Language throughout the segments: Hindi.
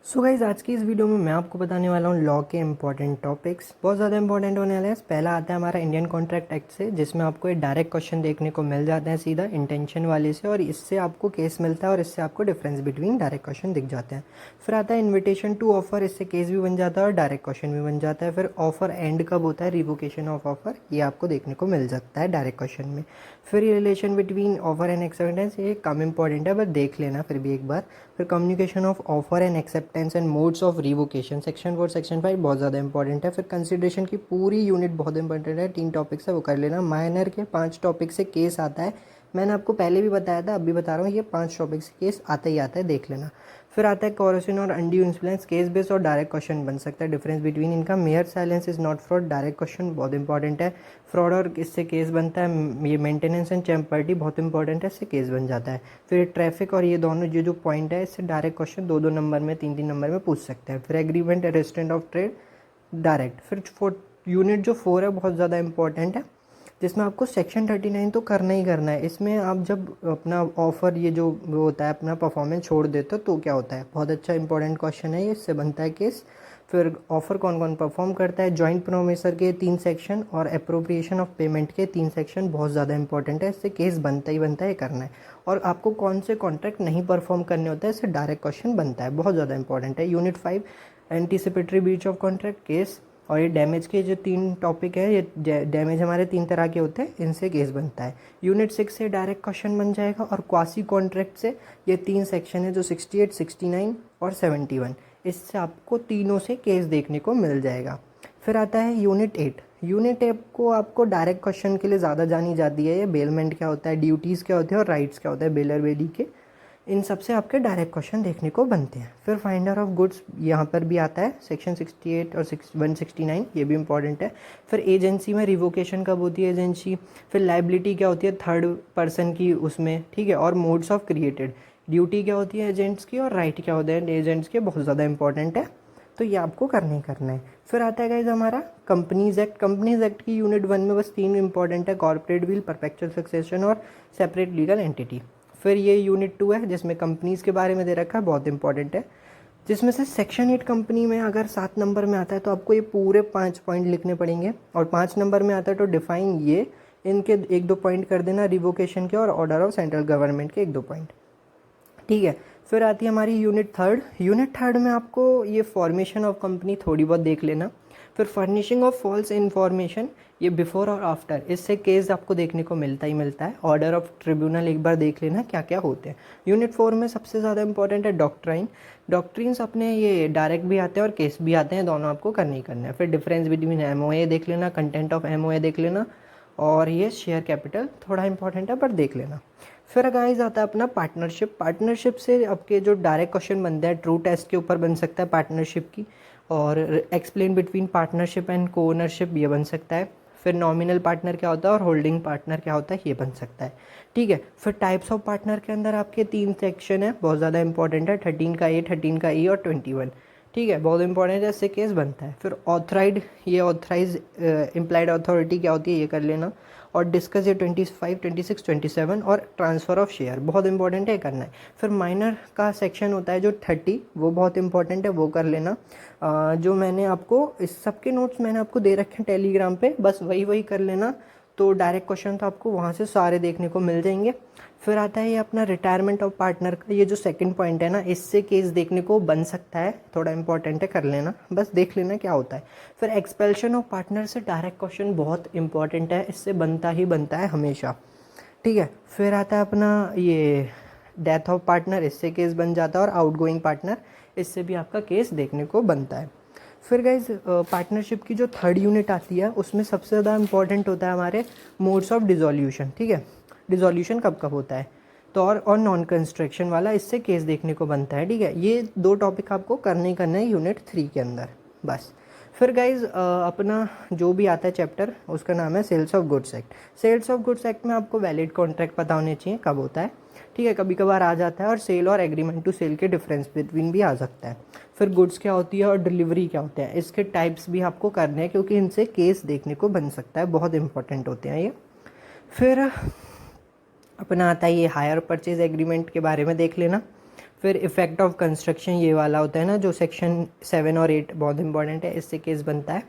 सो गाइज आज की इस वीडियो में मैं आपको बताने वाला हूँ लॉ के इंपॉर्टेंट टॉपिक्स। बहुत ज़्यादा इंपॉर्टेंट होने वाले हैं। पहला आता है हमारा इंडियन कॉन्ट्रैक्ट एक्ट से, जिसमें आपको एक डायरेक्ट क्वेश्चन देखने को मिल जाता है सीधा इंटेंशन वाले से, और इससे आपको केस मिलता है और इससे आपको डिफरेंस बिटवीन डायरेक्ट क्वेश्चन दिख जाते हैं। फिर आता है इन्विटेशन टू ऑफर, इससे केस भी बन जाता है और डायरेक्ट क्वेश्चन भी बन जाता है। फिर ऑफर एंड कब होता है, रिवोकेशन ऑफ ऑफर, ये आपको देखने को मिल सकता है डायरेक्ट क्वेश्चन में। फिर relation between offer and acceptance, ये कम इंपॉर्टेंट है बट देख लेना फिर भी एक बार। फिर communication of offer and acceptance and modes of revocation, section 4 section 5 बहुत ज़्यादा इंपॉर्टेंट है। फिर कंसिडरेशन की पूरी यूनिट बहुत इंपॉर्टेंट है, 3 टॉपिक से वो कर लेना। माइनर के 5 टॉपिक से केस आता है, मैंने आपको पहले भी बताया था, अभी बता रहा हूँ, ये 5 टॉपिक से केस आता ही आता है, देख लेना। फिर आता है कोरेशन और अनड्यू इन्फ्लुएंस, केस बेस्ड और डायरेक्ट क्वेश्चन बन सकता है। डिफरेंस बिटवीन इनका, mayor silence is not fraud, direct question बहुत इंपॉर्टेंट है। फ्रॉड और इससे केस बनता है। ये मेंटेनेंस एंड चैम्पर्टी बहुत इंपॉर्टेंट है, इससे केस बन जाता है। फिर ट्रैफिक और ये दोनों जो पॉइंट है, इससे डायरेक्ट क्वेश्चन 2-2 नंबर में, 3-3 नंबर में पूछ सकते हैं। फिर agreement restaurant of trade, direct. फिर यूनिट जो 4 है बहुत ज़्यादा इंपॉर्टेंट है, जिसमें आपको सेक्शन 39 तो करना ही करना है। इसमें आप जब अपना ऑफर ये जो वो होता है अपना परफॉर्मेंस छोड़ देते हो तो क्या होता है, बहुत अच्छा इंपॉर्टेंट क्वेश्चन है ये, इससे बनता है केस। फिर ऑफर कौन कौन परफॉर्म करता है, जॉइंट प्रोमिसर के 3 सेक्शन और अप्रोप्रिएशन ऑफ पेमेंट के 3 सेक्शन बहुत ज़्यादा इंपॉर्टेंट है, इससे केस बनता ही बनता है, करना है। और आपको कौन से कॉन्ट्रैक्ट नहीं परफॉर्म करने होते हैं, इससे डायरेक्ट क्वेश्चन बनता है, बहुत ज़्यादा इंपॉर्टेंट है। Unit 5 anticipatory breach of contract case, और ये डैमेज के जो 3 टॉपिक है, ये डैमेज हमारे 3 तरह के होते हैं, इनसे केस बनता है। यूनिट 6 से डायरेक्ट क्वेश्चन बन जाएगा, और क्वासी कॉन्ट्रैक्ट से ये 3 सेक्शन है जो 68, 69 और 71, इससे आपको तीनों से केस देखने को मिल जाएगा। फिर आता है यूनिट 8। यूनिट 8 को आपको डायरेक्ट क्वेश्चन के लिए ज़्यादा जानी जाती है। ये बेलमेंट क्या होता है, ड्यूटीज़ क्या होते हैं और राइट्स क्या होता है बेलर बेली के, इन सब से आपके डायरेक्ट क्वेश्चन देखने को बनते हैं। फिर फाइंडर ऑफ गुड्स यहाँ पर भी आता है, सेक्शन 68 और 169, ये भी इंपॉर्टेंट है। फिर एजेंसी में रिवोकेशन कब होती है एजेंसी, फिर लाइबिलिटी क्या होती है थर्ड पर्सन की उसमें, ठीक है। और मोड्स ऑफ क्रिएटेड, ड्यूटी क्या होती है एजेंट्स की और राइट क्या होते हैं एजेंट्स के, बहुत ज़्यादा इंपॉर्टेंट है, तो ये आपको करना ही करना है। फिर आता है गाइज हमारा कंपनीज एक्ट। कंपनीज एक्ट की यूनिट 1 में बस 3 इंपॉर्टेंट है, कॉर्पोरेट विल, परपेचुअल सक्सेशन और सेपरेट लीगल एंटिटी। फिर ये यूनिट 2 है जिसमें कंपनीज़ के बारे में दे रखा है, बहुत इंपॉर्टेंट है, जिसमें से सेक्शन 8 कंपनी में अगर 7 नंबर में आता है तो आपको ये पूरे 5 पॉइंट लिखने पड़ेंगे, और 5 नंबर में आता है तो डिफाइन ये, इनके 1-2 पॉइंट कर देना रिवोकेशन के, और ऑर्डर ऑफ सेंट्रल गवर्नमेंट के 1-2 पॉइंट, ठीक है। फिर आती है हमारी यूनिट 3। यूनिट 3 में आपको ये फॉर्मेशन ऑफ कंपनी थोड़ी बहुत देख लेना। फिर फर्निशिंग ऑफ फॉल्स इन्फॉर्मेशन, ये बिफोर और आफ्टर, इससे केस आपको देखने को मिलता ही मिलता है। ऑर्डर ऑफ ट्रिब्यूनल एक बार देख लेना क्या क्या होते हैं। यूनिट 4 में सबसे ज़्यादा इंपॉर्टेंट है डॉक्ट्राइन। डॉक्ट्रिन्स अपने ये डायरेक्ट भी आते हैं और केस भी आते हैं, दोनों आपको करने ही करना है। फिर डिफरेंस बिटवीन एमओए देख लेना, कंटेंट ऑफ एमओए देख लेना, और ये शेयर कैपिटल थोड़ा इंपॉर्टेंट है पर देख लेना। फिर गाइस आता है अपना पार्टनरशिप। पार्टनरशिप से आपके जो डायरेक्ट क्वेश्चन बनते हैं ट्रू टेस्ट के ऊपर बन सकता है पार्टनरशिप की, और एक्सप्लेन बिटवीन पार्टनरशिप एंड को ओनरशिप ये बन सकता है। फिर नॉमिनल पार्टनर क्या होता है और होल्डिंग पार्टनर क्या होता है, ये बन सकता है, ठीक है। फिर टाइप्स ऑफ पार्टनर के अंदर आपके 3 सेक्शन है, बहुत ज़्यादा इंपॉर्टेंट है, 13 का ए, 13 का ई और 21, ठीक है, बहुत इंपॉर्टेंट है, इससे केस बनता है। फिर ऑथराइड, ये ऑथराइज इम्प्लाइड अथॉरिटी क्या होती है ये कर लेना, और डिस्कस ये 25, 26, 27, और ट्रांसफ़र ऑफ शेयर बहुत इंपॉर्टेंट है, करना है। फिर माइनर का सेक्शन होता है जो 30, वो बहुत इंपॉर्टेंट है, वो कर लेना। जो मैंने आपको इस सब के नोट्स मैंने आपको दे रखे हैं टेलीग्राम पे, बस वही वही कर लेना, तो डायरेक्ट क्वेश्चन तो आपको वहाँ से सारे देखने को मिल जाएंगे। फिर आता है ये अपना रिटायरमेंट ऑफ पार्टनर का, ये जो सेकंड पॉइंट है ना, इससे केस देखने को बन सकता है, थोड़ा इंपॉर्टेंट है, कर लेना, बस देख लेना क्या होता है। फिर एक्सपेल्शन ऑफ पार्टनर से डायरेक्ट क्वेश्चन बहुत इंपॉर्टेंट है, इससे बनता ही बनता है हमेशा, ठीक है। फिर आता है अपना ये डेथ ऑफ पार्टनर, इससे केस बन जाता है, और आउटगोइंग पार्टनर, इससे भी आपका केस देखने को बनता है। फिर गाइज पार्टनरशिप की जो 3rd यूनिट आती है उसमें सबसे ज़्यादा इंपॉर्टेंट होता है हमारे मोड्स ऑफ डिसोल्यूशन, ठीक है, डिसोल्यूशन कब कब होता है, तो और नॉन कंस्ट्रक्शन वाला, इससे केस देखने को बनता है, ठीक है। ये 2 टॉपिक आपको करने ही करना है यूनिट 3 के अंदर, बस। फिर गाइज अपना जो भी आता है चैप्टर उसका नाम है sales of goods act. Sales of goods act में आपको वैलिड कॉन्ट्रैक्ट पता होने चाहिए कब होता है, ठीक है, कभी कभार आ जाता है, और सेल और एग्रीमेंट टू सेल के डिफरेंस बिटवीन भी आ सकता है। फिर गुड्स क्या होती है और डिलीवरी क्या होता है, इसके टाइप्स भी आपको करने हैं, क्योंकि इनसे केस देखने को बन सकता है, बहुत इंपॉर्टेंट होते हैं ये। फिर अपना आता है ये हायर परचेज एग्रीमेंट के बारे में देख लेना। फिर इफेक्ट ऑफ कंस्ट्रक्शन ये वाला होता है ना, जो सेक्शन 7 और 8 बहुत इंपॉर्टेंट है, इससे केस बनता है।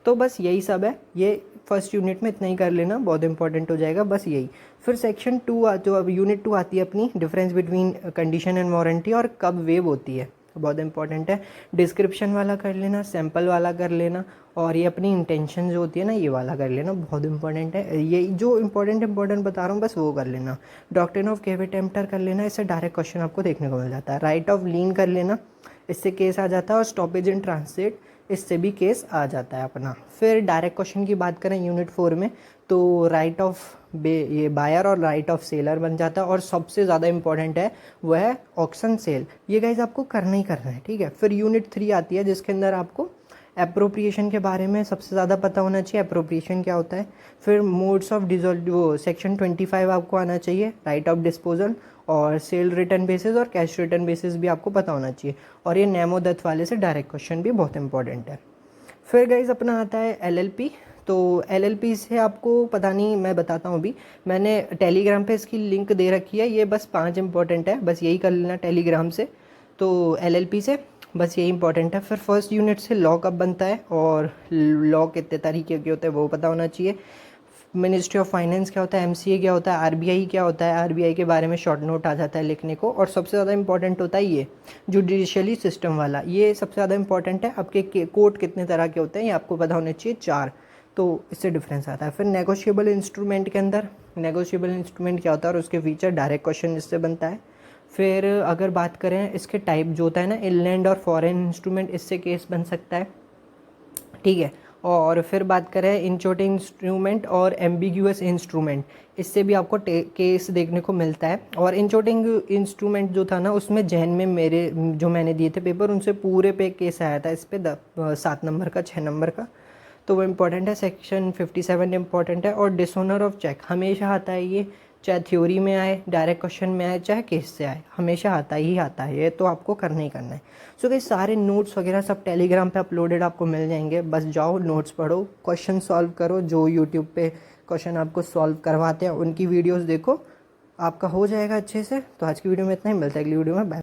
तो बस यही सब है, ये फर्स्ट यूनिट में इतना ही कर लेना, बहुत इंपॉर्टेंट हो जाएगा बस यही। फिर सेक्शन 2 जो अब यूनिट 2 आती है अपनी, difference between condition and warranty, और कब वेव होती है, बहुत इंपॉर्टेंट है। डिस्क्रिप्शन वाला कर लेना, सैम्पल वाला कर लेना, और ये अपनी इंटेंशन जो होती है ना, ये वाला कर लेना, बहुत इंपॉर्टेंट है। ये जो इंपॉर्टेंट बता रहा हूँ बस वो कर लेना। डॉक्ट्रिन ऑफ केविट एम्प्टर कर लेना, इससे डायरेक्ट क्वेश्चन आपको देखने को मिल जाता है। राइट ऑफ लीन कर लेना, इससे केस आ जाता है। और स्टॉपेज इन ट्रांसलेट, इससे भी केस आ जाता है अपना। फिर डायरेक्ट क्वेश्चन की बात करें यूनिट 4 में, तो राइट ऑफ ये बायर और राइट ऑफ सेलर बन जाता है। और सबसे ज़्यादा इंपॉर्टेंट है वह है ऑक्शन सेल, ये गाइज आपको करना ही करना है, ठीक है। फिर यूनिट 3 आती है, जिसके अंदर आपको अप्रोप्रिएशन के बारे में सबसे ज़्यादा पता होना चाहिए, अप्रोप्रिएशन क्या होता है। फिर मोड्स ऑफ डिजोल्व, वो सेक्शन 25 आपको आना चाहिए, राइट ऑफ डिस्पोजल, और सेल रिटर्न बेसिस और कैश रिटर्न बेसिस भी आपको पता होना चाहिए। और ये नेमो दत्त वाले से डायरेक्ट क्वेश्चन भी बहुत इंपॉर्टेंट है। फिर गाइज अपना आता है एलएलपी। तो एलएलपी से आपको पता नहीं, मैं बताता हूँ अभी, मैंने टेलीग्राम पे इसकी लिंक दे रखी है, ये बस 5 इंपॉर्टेंट है, बस यही कर लेना टेलीग्राम से। तो एलएलपी से बस यही इंपॉर्टेंट है। फिर फर्स्ट यूनिट से लॉ कब बनता है, और लॉ कितने तरीके के होते हैं वो पता होना चाहिए। मिनिस्ट्री ऑफ फाइनेंस क्या होता है, एमसीए क्या होता है, आरबीआई क्या होता है, आरबीआई के बारे में शॉर्ट नोट आ जाता है लिखने को। और सबसे ज़्यादा इंपॉर्टेंट होता है ये जुडिशियली सिस्टम वाला, ये सबसे ज़्यादा इंपॉर्टेंट है। आपके कोर्ट कितने तरह के होते हैं ये आपको पता होने चाहिए, 4, तो इससे डिफरेंस आता है। फिर नेगोशिएबल इंस्ट्रूमेंट के अंदर, नेगोशिएबल इंस्ट्रूमेंट क्या होता है और उसके फीचर, डायरेक्ट क्वेश्चन इससे बनता है। फिर अगर बात करें इसके टाइप जो होता है ना, इनलैंड और फॉरेन इंस्ट्रूमेंट, इससे केस बन सकता है, ठीक है। और फिर बात करें इंचोटिंग इंस्ट्रूमेंट और एम्बिग्यूअस इंस्ट्रूमेंट, इससे भी आपको केस देखने को मिलता है। और इंचोटिंग इंस्ट्रूमेंट जो था ना, उसमें जैन में मेरे जो मैंने दिए थे पेपर, उनसे पूरे पे केस आया था इस पे 7 नंबर का, 6 नंबर का, तो वो इम्पोर्टेंट है। सेक्शन 57 इम्पॉर्टेंट है। और डिसऑनर ऑफ चेक हमेशा आता है ये, चाहे थ्योरी में आए, डायरेक्ट क्वेश्चन में आए, चाहे केस से आए, हमेशा आता ही आता है, ये तो आपको करना ही करना है। सो गाइस सारे नोट्स वगैरह सब टेलीग्राम पे अपलोडेड आपको मिल जाएंगे, बस जाओ नोट्स पढ़ो, क्वेश्चन सॉल्व करो, जो यूट्यूब पे क्वेश्चन आपको सॉल्व करवाते हैं उनकी वीडियोज़ देखो, आपका हो जाएगा अच्छे से। तो आज की वीडियो में इतना ही, मिलता है अगली वीडियो में, बाय।